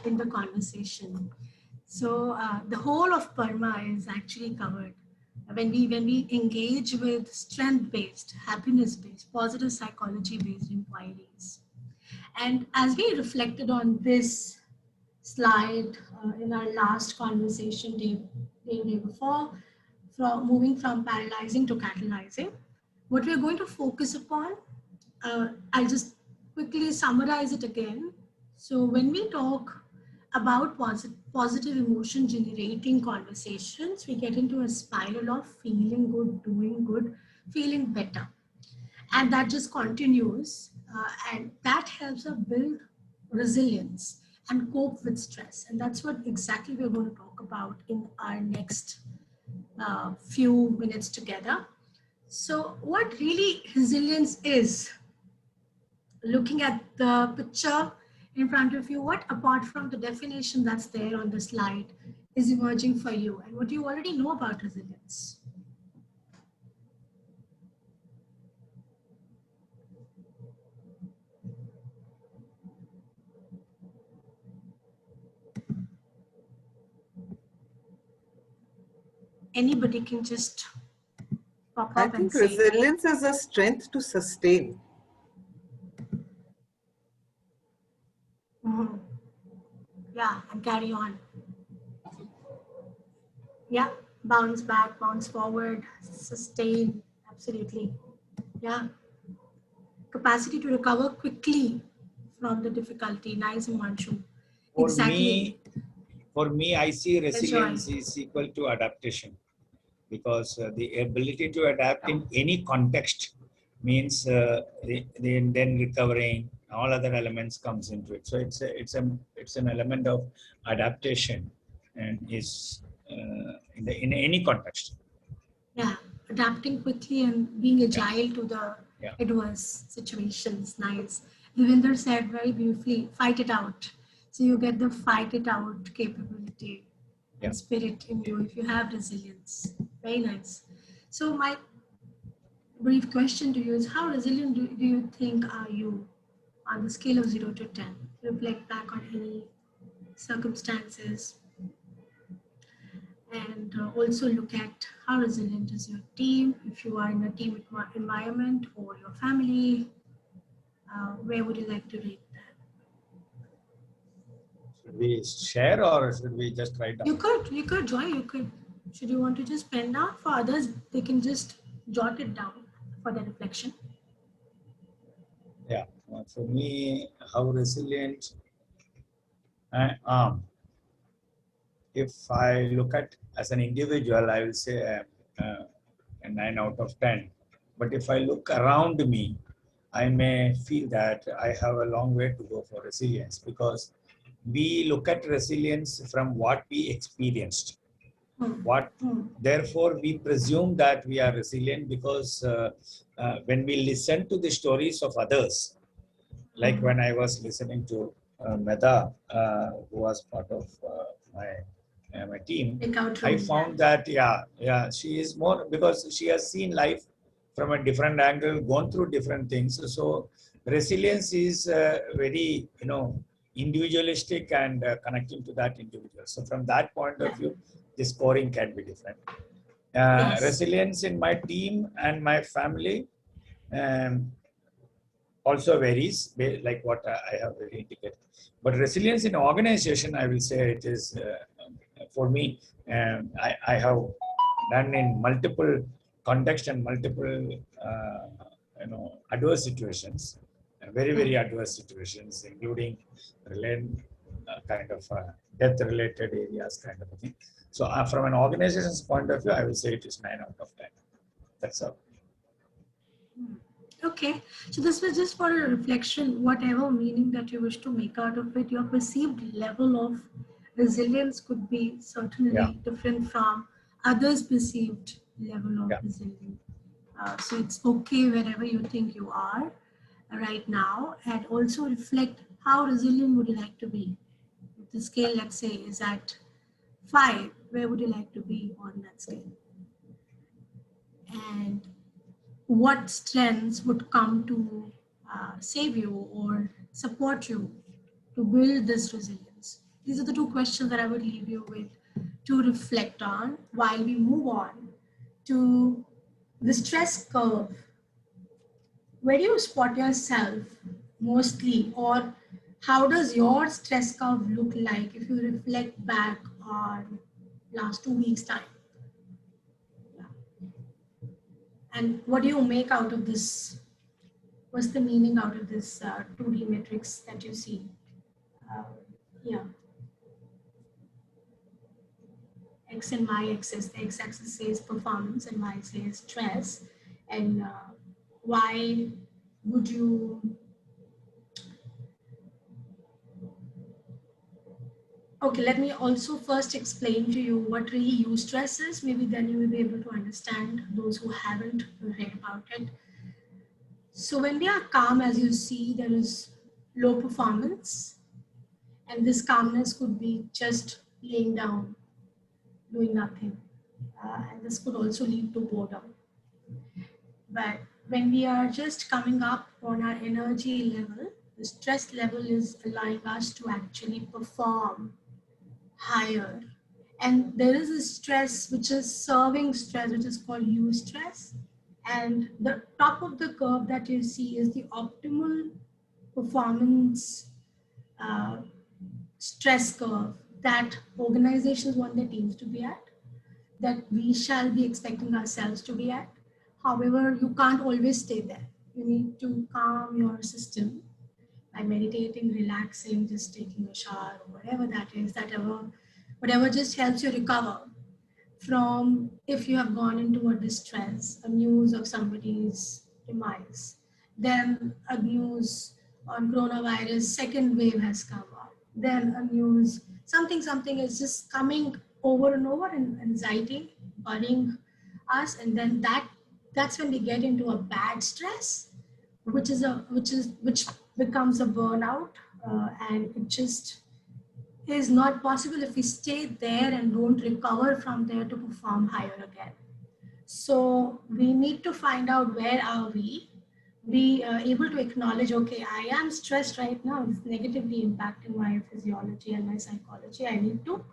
in the conversation. So the whole of PERMA is actually covered when we engage with strength-based, happiness-based, positive psychology-based inquiries. And as we reflected on this slide in our last conversation day before, from moving from paralyzing to catalyzing, what we're going to focus upon, I'll just quickly summarize it again. So when we talk about positive emotion generating conversations, we get into a spiral of feeling good, doing good, feeling better. And that just continues. And that helps us build resilience and cope with stress. And that's what exactly we're going to talk about in our next few minutes together. So what really resilience is, looking at the picture in front of you, what apart from the definition that's there on the slide is emerging for you and what you already know about resilience? Anybody can just pop I up and think say. resilience is a strength to sustain. Mm-hmm. Yeah, and carry on. Yeah, bounce back, bounce forward, sustain. Absolutely. Yeah. Capacity to recover quickly from the difficulty. Nice, Himanshu. Exactly. For me, I see Enjoy. resilience is equal to adaptation, because the ability to adapt in any context means then recovering, all other elements comes into it. So it's an element of adaptation, and is in any context. Yeah, adapting quickly and being agile to the adverse situations. Nice. Devinder said very beautifully, fight it out. So you get the fight it out capability and spirit in you if you have resilience. Very nice. So my brief question to you is, how resilient do you think are you on the scale of 0 to 10? Reflect back on any circumstances, and also look at how resilient is your team. If you are in a team environment or your family, where would you like to rate that? Should we share or should we just write down? You could join. Should you want to just pen down? For others, they can just jot it down for their reflection. Yeah, for me, how resilient I am. If I look at as an individual, I will say a 9 out of 10. But if I look around me, I may feel that I have a long way to go for resilience, because we look at resilience from what we experienced. Therefore, we presume that we are resilient because when we listen to the stories of others, like when I was listening to Meda, who was part of my team, I found that she is more, because she has seen life from a different angle, gone through different things. So resilience is very individualistic and connecting to that individual. So from that point of view, the scoring can be different. Resilience in my team and my family also varies, like what I have indicated. But resilience in organization, I will say it is, for me, I have done in multiple contexts and multiple, adverse situations, very adverse situations, including kind of death-related areas, kind of a thing. So from an organization's point of view, I will say it is 9 out of 10. That's all. Okay, so this was just for a reflection, whatever meaning that you wish to make out of it. Your perceived level of resilience could be certainly different from others' perceived level of resilience. So it's okay wherever you think you are right now, and also reflect how resilient would you like to be. If the scale, let's say, is at 5, where would you like to be on that scale? And what strengths would come to save you or support you to build this resilience? These are the two questions that I would leave you with to reflect on while we move on to the stress curve. Where do you spot yourself mostly, or how does your stress curve look like if you reflect back on last 2 weeks time? Yeah. And what do you make out of this? What's the meaning out of this 2D matrix that you see? Uh, yeah, X and Y axis. The X axis says performance and Y says stress. And why would you Okay, let me also first explain to you what really eustress is. Maybe then you will be able to understand those who haven't read about it. So when we are calm, as you see, there is low performance. And this calmness could be just laying down, doing nothing. And this could also lead to boredom. But when we are just coming up on our energy level, the stress level is allowing us to actually perform higher. And there is a stress which is serving stress, which is called eustress. And the top of the curve that you see is the optimal performance uh, stress curve that organizations want their teams to be at, that we shall be expecting ourselves to be at. However, you can't always stay there. You need to calm your system by meditating, relaxing, just taking a shower, or whatever that is, whatever just helps you recover from if you have gone into a distress, a news of somebody's demise, then a news on coronavirus, second wave has come up, then a news, something is just coming over and over and anxiety, worrying us, and then that's when we get into a bad stress, which becomes a burnout, and it just is not possible if we stay there and don't recover from there to perform higher again. So we need to find out where are we. Be able to acknowledge, okay, I am stressed right now. It's negatively impacting my physiology and my psychology. I need to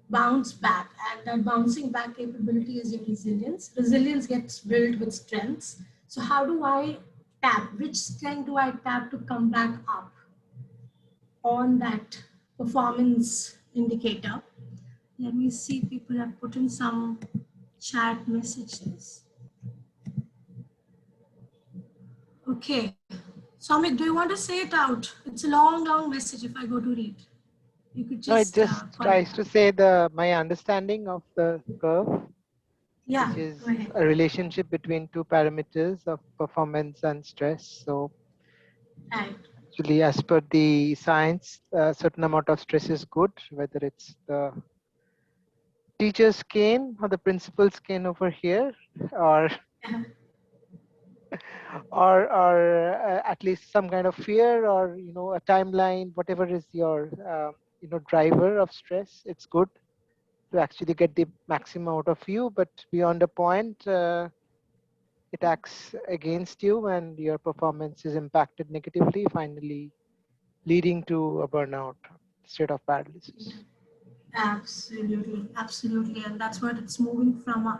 bounce back. And that bouncing back capability is your resilience. Resilience gets built with strengths. So how do I tap? Which strength do I tap to come back up on that performance indicator? Let me see, people have put in some chat messages. Okay. Somik, do you want to say it out? It's a long message if I go to read. You could No, it just just call it tries to out. say my understanding of the curve, Yeah, which is go ahead. a relationship between two parameters of performance and stress. So Right. actually, as per the science, a certain amount of stress is good, whether it's the teacher's cane or the principal's cane over here, or Yeah. at least some kind of fear, or a timeline, whatever is your driver of stress. It's good to actually get the maximum out of you, but beyond a point, it acts against you and your performance is impacted negatively, finally leading to a burnout, state of paralysis. Absolutely. And that's what it's moving from a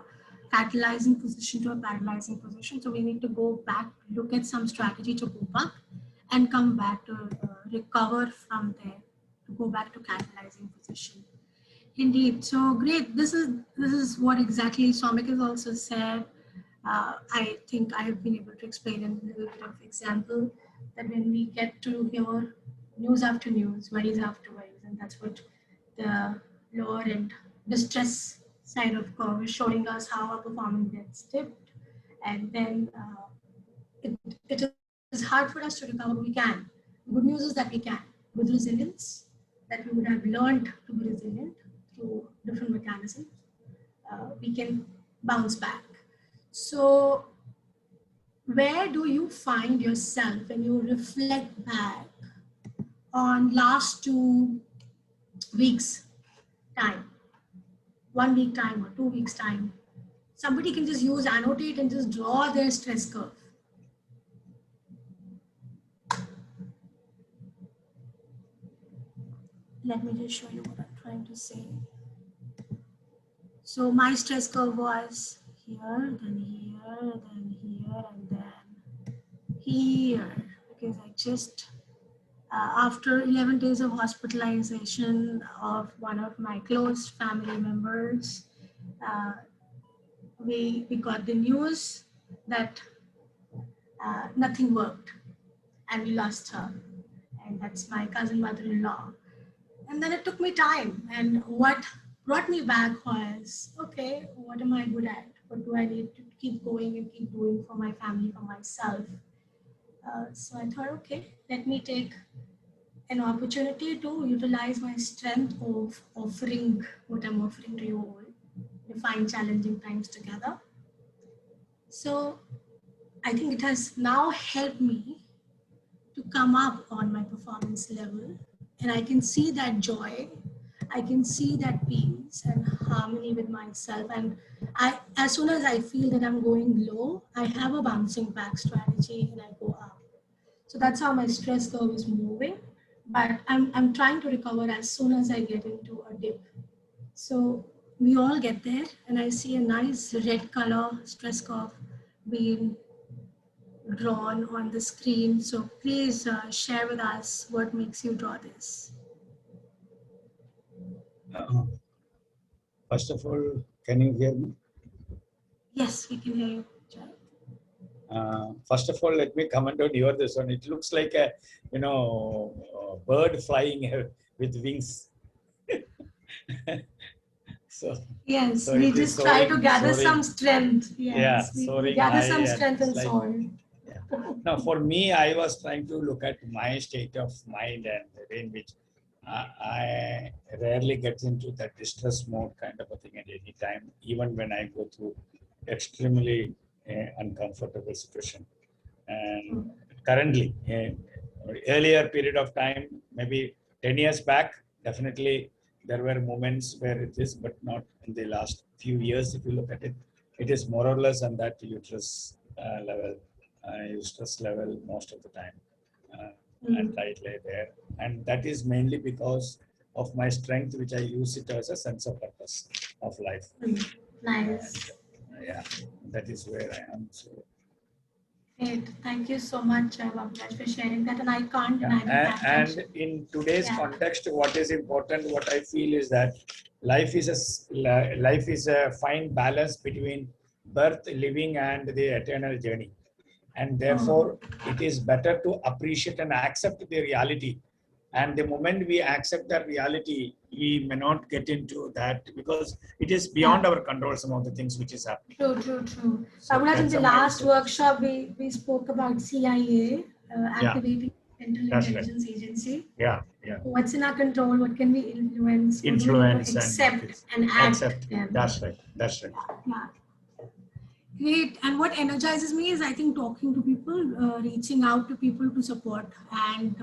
catalyzing position to a paralyzing position. So we need to go back, look at some strategy to go up and come back to recover from there, to go back to catalyzing position. Indeed. So great. This is what exactly Somik has also said. I think I have been able to explain in a little bit of example that when we get to hear news after news, worries after worries, and that's what the lower and distress side of curve is showing us how our performance gets tipped, and then it is hard for us to recover. We can. Good news is that we can, with resilience, that we would have learned to be resilient through different mechanisms. We can bounce back. So, where do you find yourself when you reflect back on last 2 weeks time, 1 week time or 2 weeks time? Somebody can just use annotate and just draw their stress curve. let me just show you what I'm trying to say. So my stress curve was here, then here, then here, and then here, because I just, after 11 days of hospitalization of one of my close family members, we got the news that nothing worked and we lost her. And that's my cousin mother-in-law. And then it took me time. And what brought me back was, okay, what am I good at? What do I need to keep going and keep doing for my family, for myself? So I thought, okay, let me take an opportunity to utilize my strength of offering what I'm offering to you all, define challenging times together. So I think it has now helped me to come up on my performance level, and I can see that joy, I can see that peace and harmony with myself. And as soon as I feel that I'm going low, I have a bouncing back strategy and I go up. So that's how my stress curve is moving. But I'm trying to recover as soon as I get into a dip. So we all get there, and I see a nice red color stress curve being drawn on the screen. So please share with us what makes you draw this. First of all, can you hear me? Yes, we can hear you. First of all, let me comment on this one. It looks like a, bird flying with wings. So yes, so we it is just try to gather soaring. some strength. Yes, Yeah, we gather some high strength and it's like- soar. Now, for me, I was trying to look at my state of mind and the way in which I rarely get into that distress mode kind of a thing at any time, even when I go through extremely uncomfortable situation. And currently, earlier period of time, maybe 10 years back, definitely there were moments where it is, but not in the last few years. If you look at it, it is more or less on that uterus level. Stress level most of the time, and I lay there, and that is mainly because of my strength, which I use it as a sense of purpose of life. Nice. Yeah, that is where I am. So, Great. Thank you so much, Bhavraj, for sharing that. And I can't deny the fact and that in today's Yeah. context, what is important, what I feel is that life is a fine balance between birth, living, and the eternal journey. And therefore, it is better to appreciate and accept the reality. And the moment we accept that reality, we may not get into that because it is beyond our control, some of the things which is happening. True. So Bhavraj, in that's the a last mindset. workshop, we spoke about CIA, activating Central That's right. Intelligence Agency. Yeah. What's in our control? What can we influence? What do we need Influence to accept and act. them. That's right. Yeah. Great. And what energizes me is, I think, talking to people, reaching out to people to support and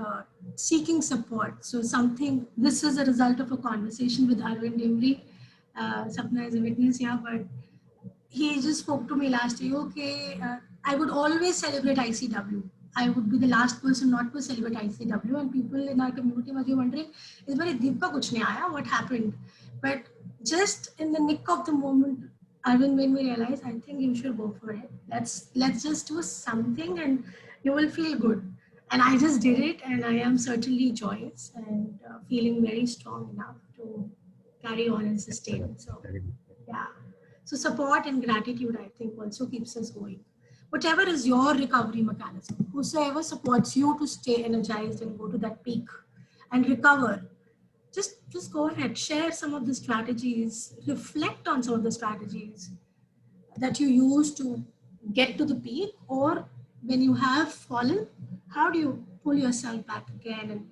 seeking support. So this is a result of a conversation with Arvind Imri. Sapna is a witness here, but he just spoke to me last year. Okay, I would always celebrate ICW. I would be the last person not to celebrate ICW, and people in our community must be wondering, "Is Deepika kuch nahi aaya? What happened?" But just in the nick of the moment, Arvind made me realize, I think you should go for it. Let's just do something, and you will feel good. And I just did it, and I am certainly joyous and feeling very strong enough to carry on and sustain. So, yeah. So support and gratitude, I think, also keeps us going. Whatever is your recovery mechanism, whosoever supports you to stay energized and go to that peak and recover, just go ahead, share some of the strategies, reflect on some of the strategies that you use to get to the peak, or when you have fallen, how do you pull yourself back again and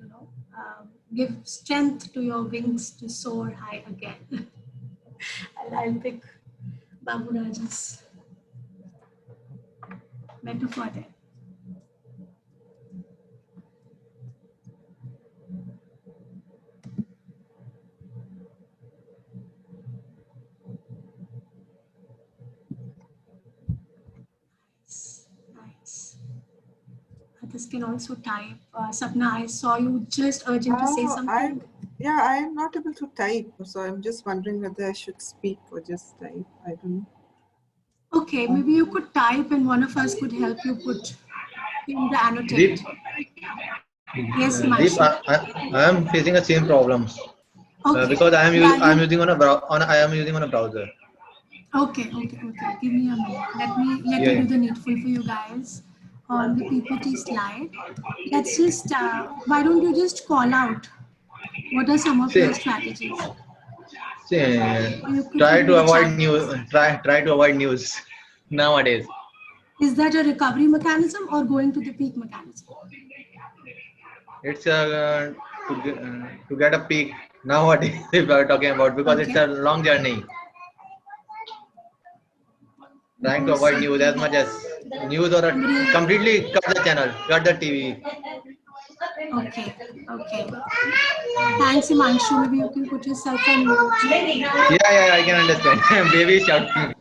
give strength to your wings to soar high again. I'll pick Babu Raj's metaphor there. Nice. Others can also type. Sapna, I saw you just urging to say something. Yeah, I am not able to type, so I'm just wondering whether I should speak or just type. I don't know. Okay, maybe you could type and one of us could help you put in the Deep, annotate. Yes, Deep, Himanshu. I am facing the same problems Okay. because Yeah, I am you using I am using on a browser. okay. Give me a minute. Let Yeah, me yeah. do the needful for you guys on the PPT slide. Let's just why don't you just call out what are some of See, your strategies? see, You could try put in to the avoid chat news. box. Try to avoid news nowadays. Is that a recovery mechanism or going to the peak mechanism? It's to get a peak nowadays if we are talking about because it's a Okay. long journey. Trying to Because avoid news as much as news or somebody. completely cut the channel, cut the TV. Okay. Okay. Thanks, Himanshu. Maybe you can put yourself on mute. Yeah, I can understand. Baby is shouting.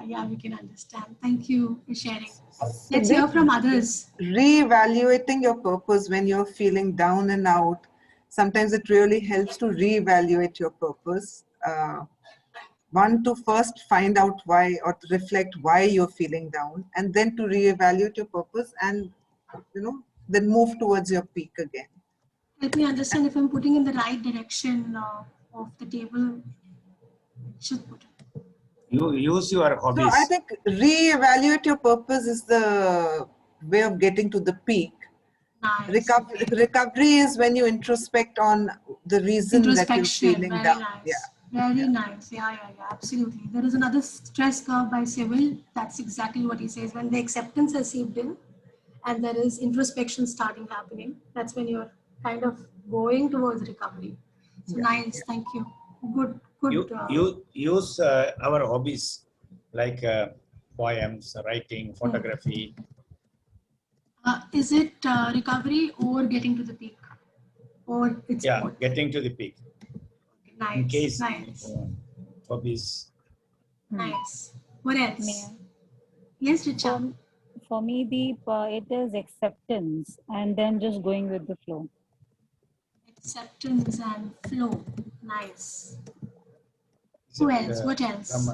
Yeah, we can understand. Thank you for sharing. So Let's hear Deep, from others. reevaluating your purpose when you're feeling down and out, sometimes it really helps to reevaluate your purpose. One, to first find out why or to reflect why you're feeling down, and then to reevaluate your purpose and, then move towards your peak again. Help me understand if I'm putting in the right direction of the table. Should put it. You use your So I hobbies. think reevaluate your purpose is the way of getting to the peak. Nice. Okay. Recovery is when you introspect on the reason that you're Introspection. feeling Very down. Yeah. nice. Very nice. Yeah. Absolutely. There is another stress curve by Civil. That's exactly what he says. When the acceptance has seeped in and there is introspection starting happening, that's when you're kind of going towards recovery. So nice. Thank you. Good. You use our hobbies like poems, writing, photography. Is it recovery or getting to the peak? Or it's Yeah, both? getting to the peak. In Nice. case Nice. hobbies. Nice. What May else? Yes, I? Richa. For me, it is acceptance and then just going with the flow. Acceptance and flow. Nice. Who else? What else?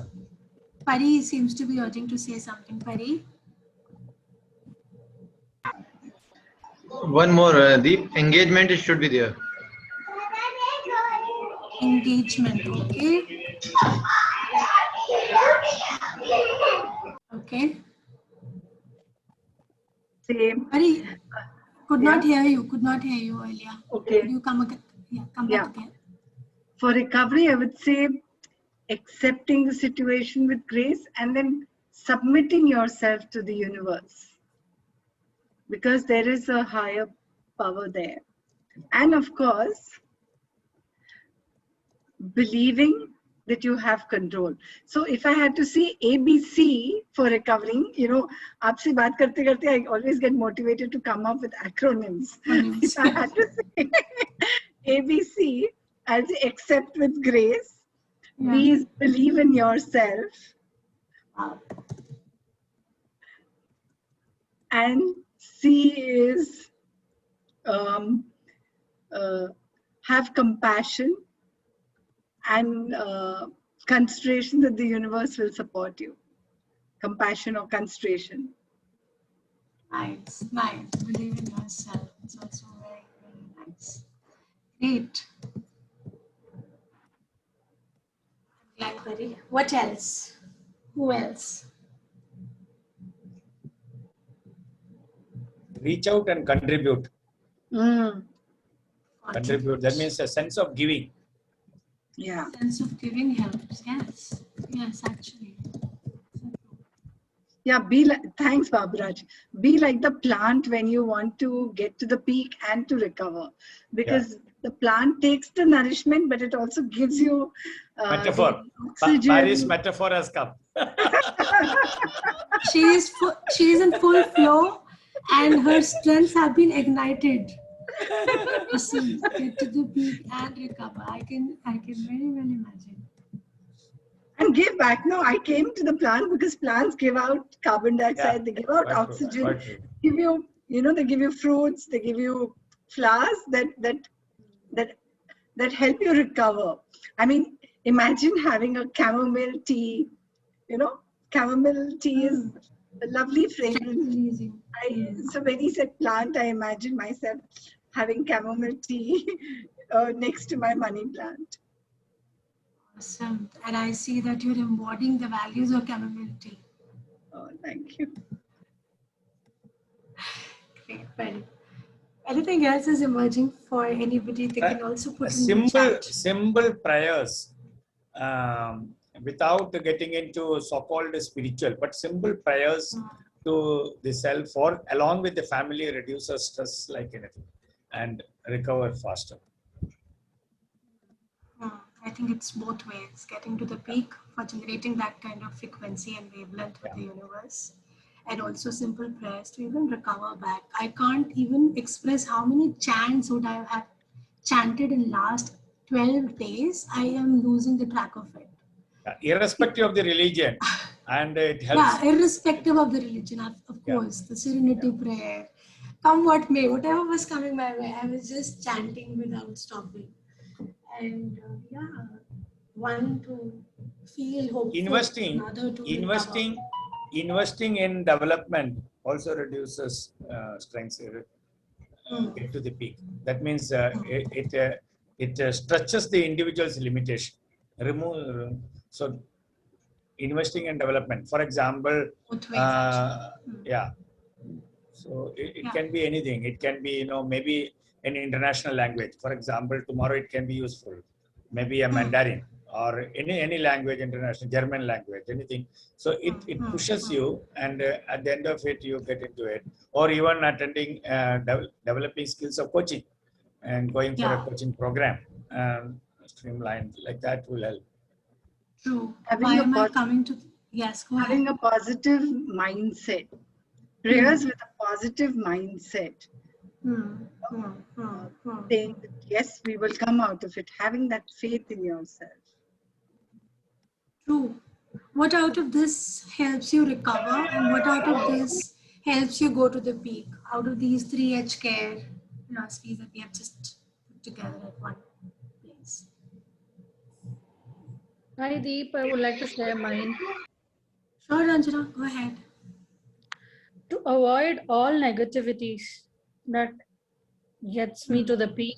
Pari seems to be urging to say something. Pari? One more, Deep. Engagement should be there. Engagement. Okay. Okay. Same. Pari, could Yeah. not hear you. Could not hear you earlier. Okay. Could you come again? Yeah, come back again. For recovery, I would say accepting the situation with grace and then submitting yourself to the universe, because there is a higher power there. And of course, believing that you have control. So if I had to say ABC for recovering, aapse baat karte karte, I always get motivated to come up with acronyms. If I had to say ABC, I'll say accept with grace, B is believe in yourself, and C is have compassion and consideration that the universe will support you. Compassion or consideration. Nice. Believe in yourself. It's also very, very nice. Great. Blackberry. What else? Who else? Reach out and contribute. Contribute. That means a sense of giving. Yeah. Sense of giving helps. Yes, actually. Yeah, thanks, Baburaj. Be like the plant when you want to get to the peak and to recover. Because the plant takes the nourishment, but it also gives you Metaphor. oxygen. Paris metaphor has come. She is in full flow and her strengths have been ignited. Listen, get to the peak and recover. I can very well imagine. And give back. No, I came to the plant because plants give out carbon dioxide, they give out oxygen, give you, they give you fruits, they give you flowers that that help you recover. I mean, imagine having a chamomile tea. You know, chamomile tea is a lovely fragrance. Amazing. So when he said plant, I imagine myself having chamomile tea next to my money plant. Awesome. And I see that you're embodying the values of chamomile tea. Oh, thank you. Great. Well, anything else is emerging for anybody? They can also put in the chat. Simple prayers, without getting into so-called spiritual, but simple prayers to the self or along with the family reduces stress like anything and recover faster. I think it's both ways, getting to the peak for generating that kind of frequency and wavelength with the universe, and also simple prayers to even recover back. I can't even express how many chants would I have chanted in last 12 days. I am losing the track of it. Irrespective of the religion, and it helps. Yeah, irrespective of the religion, of course, the serenity prayer, come what may, whatever was coming my way, I was just chanting without stopping. And one to feel hopeful, another to investing in development also reduces strengths. Get to the peak. That means it stretches the individual's limitation. So investing in development, for example, so it can be anything. It can be, maybe an international language. For example, tomorrow it can be useful. Maybe a Mandarin or any language, international, German language, anything. So it pushes you, and at the end of it, you get into it. Or even attending, developing skills of coaching and going for a coaching program, streamlined, like that will help. True. Having Having a positive mindset. Prayers with a positive mindset. Saying that, yes, we will come out of it. Having that faith in yourself. True. What out of this helps you recover, and what out of this helps you go to the peak? Out of these 3H care philosophies that we have just put together at one place. Hi Deep, I would like to share mine. Sure, Ranjana, go ahead. To avoid all negativities that gets me to the peak,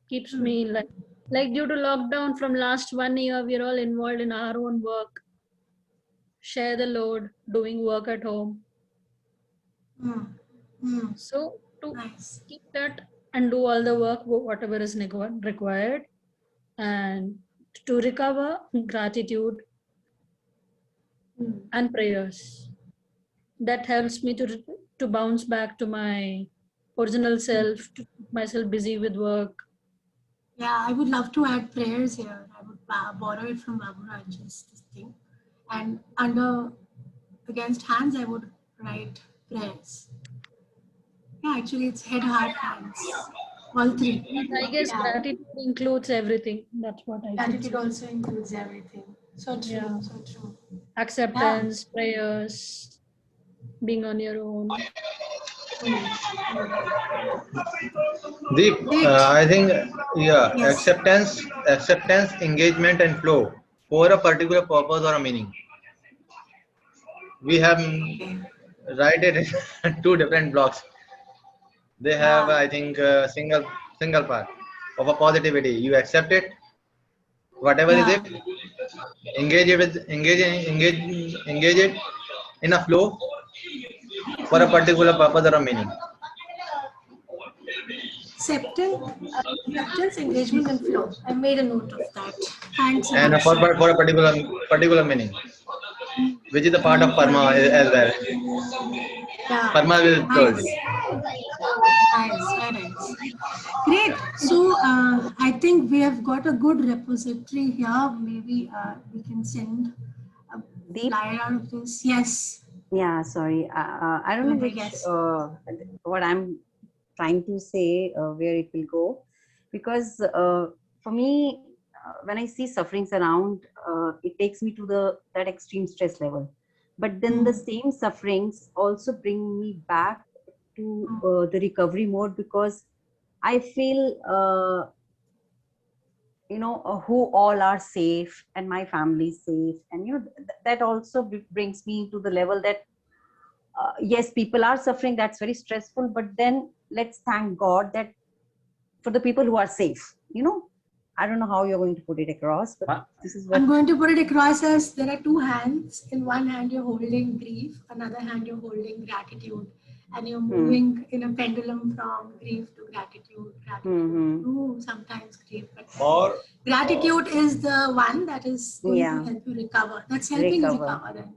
keeps me like due to lockdown from last 1 year, we're all involved in our own work, share the load, doing work at home. So to keep that and do all the work, whatever is required, and to recover, gratitude and prayers. That helps me to bounce back to my original self, to keep myself busy with work. Yeah, I would love to add prayers here. I would borrow it from Babu Raj's this thing. And against hands, I would write prayers. Yeah, actually, it's head, heart, hands. All three. I guess gratitude includes everything. That's what I Gratitude also includes everything. So true, Yeah. so true. Acceptance, prayers, being on your own. Deep, I think, acceptance, engagement, and flow for a particular purpose or a meaning. We have write it in 2 different blocks. They have, I think, single part of a positivity. You accept it, whatever is it, engage it in a flow for a particular purpose or a meaning. Acceptance, engagement, and flow. I made a note of that. Thanks. And for a particular meaning, which is the part of Parma as well. Parma will tell you. Nice, very nice. Great. So I think we have got a good repository here. Maybe we can send a flyer out of this. Yes. Yeah, sorry. I don't know which, what I'm trying to say, where it will go. Because for me, when I see sufferings around, it takes me to that extreme stress level. But then the same sufferings also bring me back to the recovery mode, because I feel who all are safe and my family is safe. And, that also brings me to the level that, yes, people are suffering. That's very stressful. But then let's thank God that for the people who are safe, I don't know how you're going to put it across, but this is what I'm going to put it across as there are two hands. In one hand, you're holding grief, another hand, you're holding gratitude. And you're moving in a pendulum from grief to gratitude, to sometimes grief. But gratitude is the one that is going to help you recover. That's helping you recover then,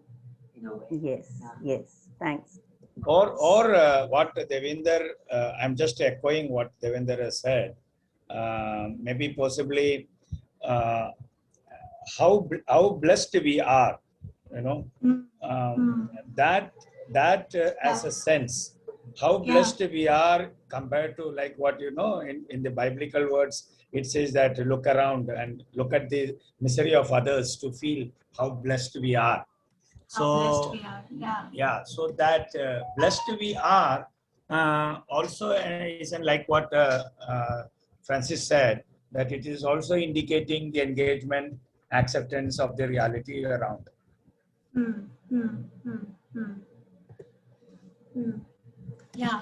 in a way. Yes. Thanks. Or what Devinder, I'm just echoing what Devinder has said. Maybe possibly how blessed we are, that as a sense, how blessed we are compared to, like what in the biblical words, it says that look around and look at the misery of others to feel how blessed we are. So so that blessed we are also isn't like what Francis said, that it is also indicating the engagement, acceptance of the reality around. Yeah,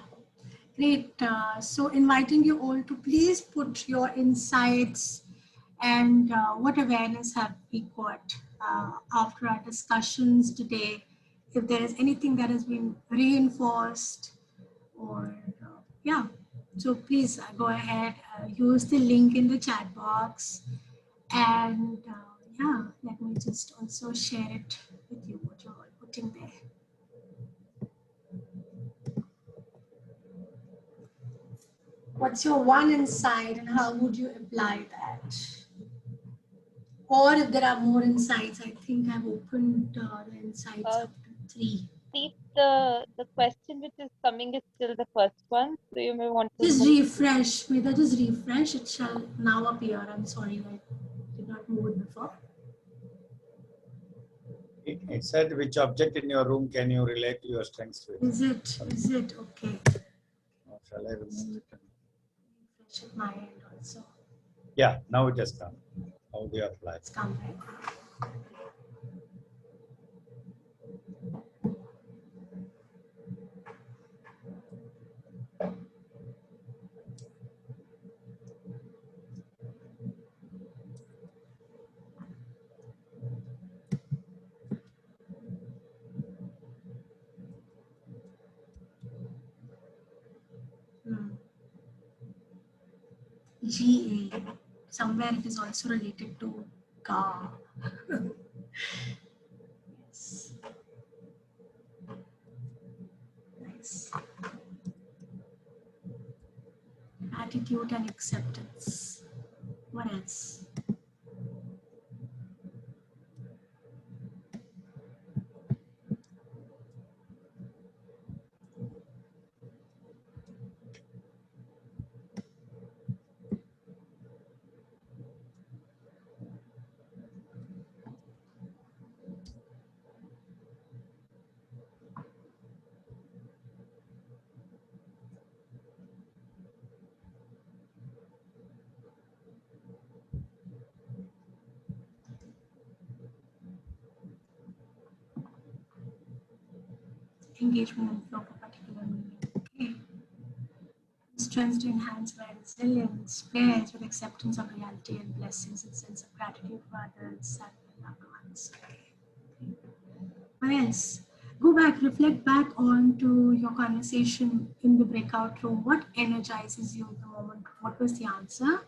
great. So inviting you all to please put your insights and what awareness have we got after our discussions today. If there is anything that has been reinforced or so please go ahead, use the link in the chat box, and let me just also share it with you, what you're all putting there. What's your one insight and how would you apply that? Or if there are more insights, I think I've opened the insights up to 3. See, the question which is coming is still the first one. So you may want to just refresh. May that just refresh. It shall now appear. I'm sorry, I did not move it before. It said, which object in your room can you relate to your strengths with? Is it okay? Or shall I remove it? Refresh at my end also. Yeah, now it has come. How do you apply? It's come back. GA. Somewhere it is also related to GA. Yes. Nice. Attitude and acceptance. What else? Engagement and flow for particular meaning. Okay. Strengths to enhance my resilience, pairs with acceptance of reality and blessings and sense of gratitude for others, self and loved ones. Okay. What else? Go back, reflect back on to your conversation in the breakout room. What energizes you at the moment? What was the answer?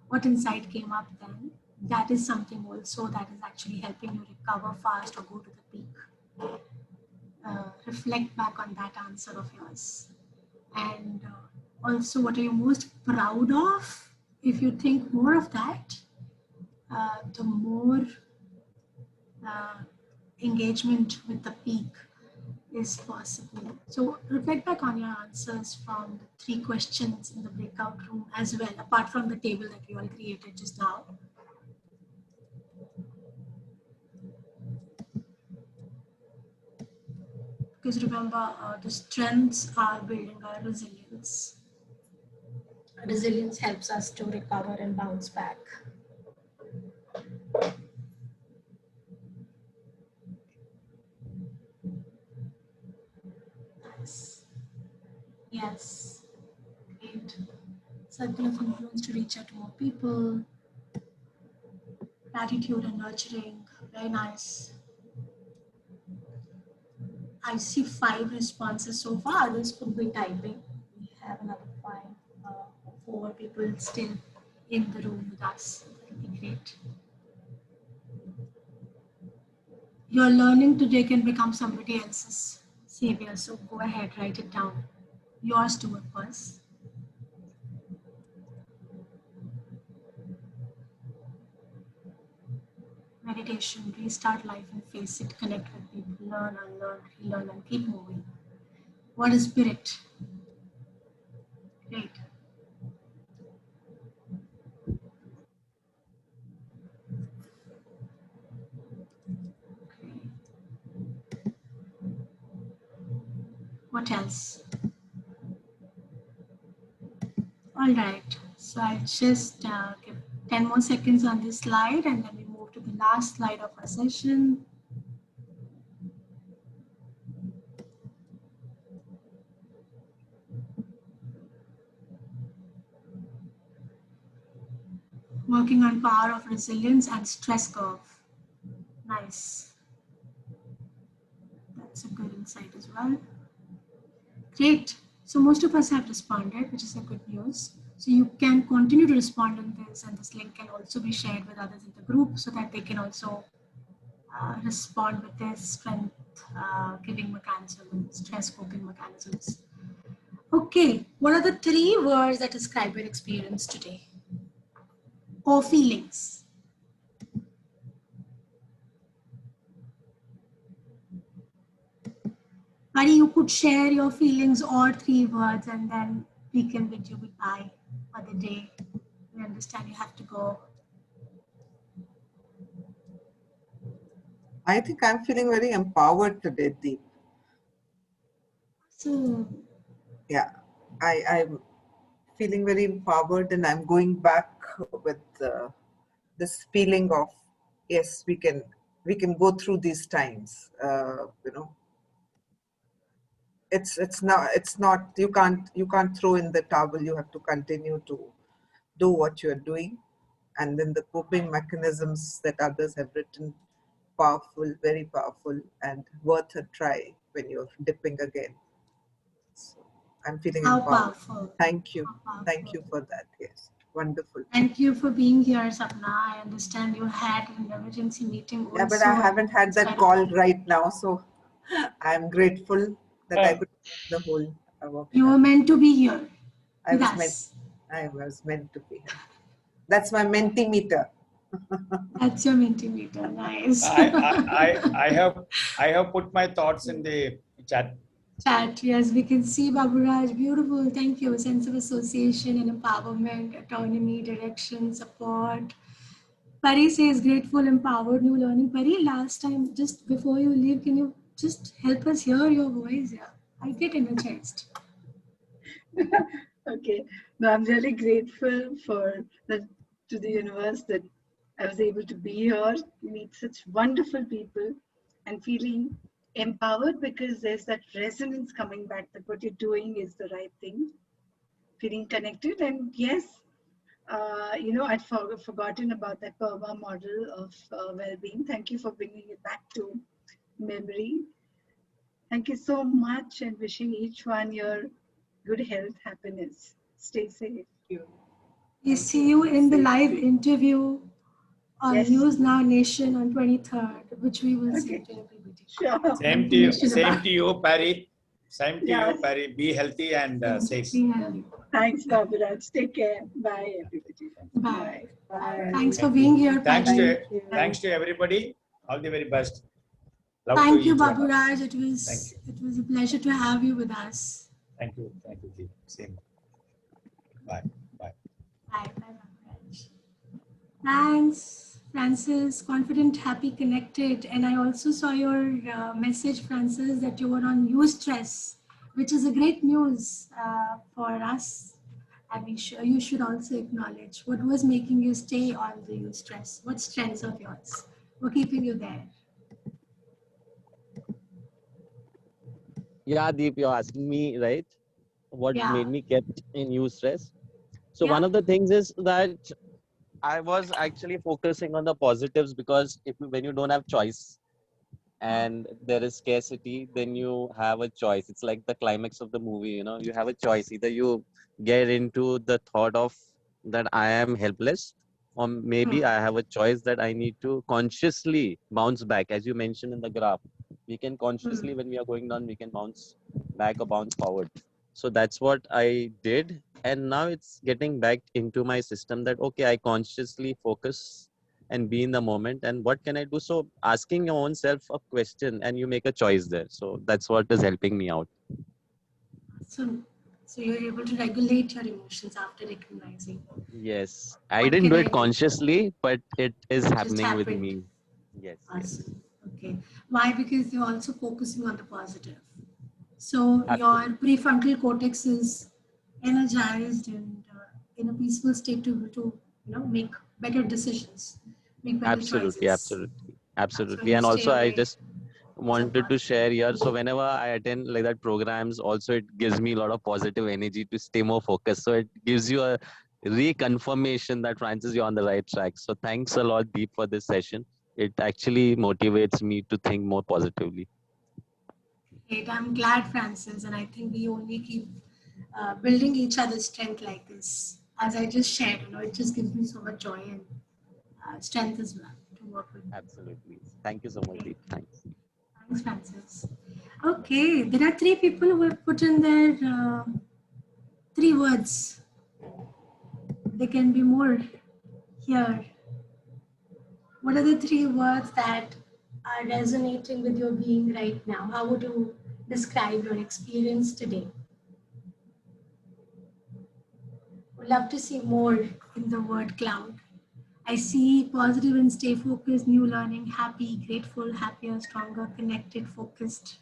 What insight came up then? That is something also that is actually helping you recover fast or go to the peak. Reflect back on that answer of yours. And also, what are you most proud of? If you think more of that, the more engagement with the peak is possible. So reflect back on your answers from the 3 questions in the breakout room as well, apart from the table that we all created just now. Because remember, the strengths are building our resilience. Resilience helps us to recover and bounce back. Yes. Great. Circle of influence to reach out to more people. Gratitude and nurturing. Very nice. I see 5 responses so far. Others could be typing. We have another 5, 4 people still in the room with us. That would be great. Your learning today can become somebody else's savior. So go ahead, write it down. Yours too, of course. Meditation, restart life and face it, connect with people, learn, unlearn, relearn, and keep moving. What is spirit? Great. What else? All right. So I'll just give 10 more seconds on this slide and then we move to the last slide of our session. Working on power of resilience and stress curve. Nice. That's a good insight as well. Great. So most of us have responded, which is a good news. So you can continue to respond on this, and this link can also be shared with others in the group so that they can also respond with their strength giving mechanisms, stress coping mechanisms. Okay, what are the 3 words that describe your experience today? Or feelings? Buddy, you could share your feelings or 3 words and then we can bid you goodbye for the day. We understand you have to go. I think I'm feeling very empowered today, Deep. So, yeah, I'm feeling very empowered, and I'm going back with this feeling of, yes, we can go through these times. You know, it's not you can't throw in the towel. You have to continue to do what you're doing, and then the coping mechanisms that others have written, powerful, very powerful, and worth a try when you're dipping again. So I'm feeling how empowered. powerful. Thank you. Thank you for that. Yes. Wonderful. Thank you for being here, Sapna. I understand you had an emergency meeting also. Yeah, but I haven't had that call right now, so I'm grateful that I could the whole workshop. You were meant to be here with us. I was meant to be here. That's my Mentimeter. That's your Mentimeter. Nice. I have put my thoughts in the chat. Yes, we can see Baburaj. Beautiful. Thank you. Sense of association and empowerment, autonomy, direction, support. Pari says grateful, empowered, new learning. Pari, last time, just before you leave, can you just help us hear your voice? Yeah, I get energized. Okay. No, I'm really grateful to the universe that I was able to be here, meet such wonderful people, and feeling empowered because there's that resonance coming back that what you're doing is the right thing. Feeling connected, and yes, you know, I'd forgotten about that PERMA model of well-being. Thank you for bringing it back to memory. Thank you so much, and wishing each one your good health, happiness. Stay safe. We see you in the live interview on News Now Nation on 23rd, which we will send to everybody. Sure. Same to you. Same to you, Pari. Same to you, Pari. Be healthy and safe. Be healthy. Thanks, Baburaj. Take care. Bye, everybody. Bye. Bye. Thanks for being here, Pari. Thanks to everybody. All the very best. Love Thank to you, each one. Baburaj. It was a pleasure to have you with us. Thank you. Thank you, Deep. Same. Bye. Bye. Bye, Baburaj. Thanks, Francis. Confident, happy, connected. And I also saw your message, Francis, that you were on eustress, which is a great news for us. And you should also acknowledge what was making you stay on the eustress. What strengths of yours were keeping you there? Yeah, Deep, you're asking me, right? what Yeah. made me kept in use stress. So Yeah. one of the things is that I was actually focusing on the positives, because when you don't have choice and there is scarcity, then you have a choice. It's like the climax of the movie, you have a choice. Either you get into the thought of that I am helpless, or maybe I have a choice that I need to consciously bounce back. As you mentioned in the graph, we can consciously, when we are going down, we can bounce back or bounce forward. So that's what I did. And now it's getting back into my system that, okay, I consciously focus and be in the moment, and what can I do? So asking your own self a question and you make a choice there. So that's what is helping me out. So you're able to regulate your emotions after recognizing. Yes, I What didn't can do I it do? consciously, but it is Just happening with happened. me. Yes, yes. Awesome. Okay. Why? Because you're also focusing on the positive. So Absolutely. your prefrontal cortex is energized and in a peaceful state to make better decisions, make better Absolutely, choices. So absolutely. you And stay also I away just from the wanted to share here. So whenever I attend like that programs, also it gives me a lot of positive energy to stay more focused. So it gives you a reconfirmation that Francis, you're on the right track. So thanks a lot, Deep, for this session. It actually motivates me to think more positively. Great. I'm glad, Francis, and I think we only keep building each other's strength like this. As I just shared, it just gives me so much joy and strength as well to work with. Absolutely. Thank you so much, Deep. Thanks. Thanks, Francis. Okay, there are 3 people who have put in their 3 words. There can be more here. What are the 3 words that are resonating with your being right now? How would you describe your experience today? Would love to see more in the word cloud. I see positive and stay focused, new learning, happy, grateful, happier, stronger, connected, focused.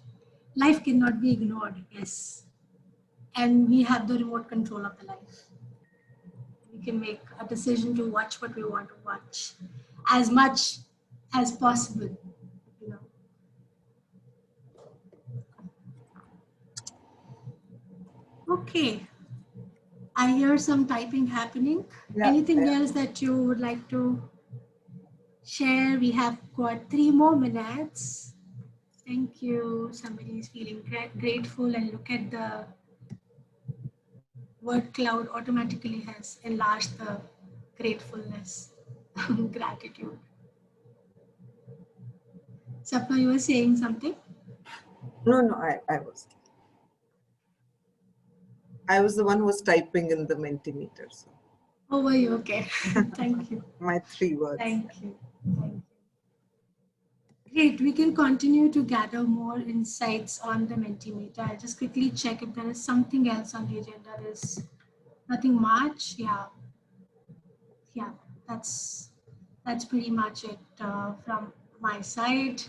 Life cannot be ignored, yes. And we have the remote control of the life. We can make a decision to watch what we want to watch as much as possible. Okay. I hear some typing happening. Yeah, Anything yeah. else that you would like to share? We have got 3 more minutes. Thank you. Somebody is feeling grateful, and look at the word cloud automatically has enlarged the gratefulness, gratitude. Sapna, you were saying something? No, I was the one who was typing in the Mentimeter. So. Oh, were you? Okay. Thank you. My 3 words. Thank you. Thank you. Great. We can continue to gather more insights on the Mentimeter. I'll just quickly check if there is something else on the agenda. There's nothing much. Yeah. That's pretty much it from my side.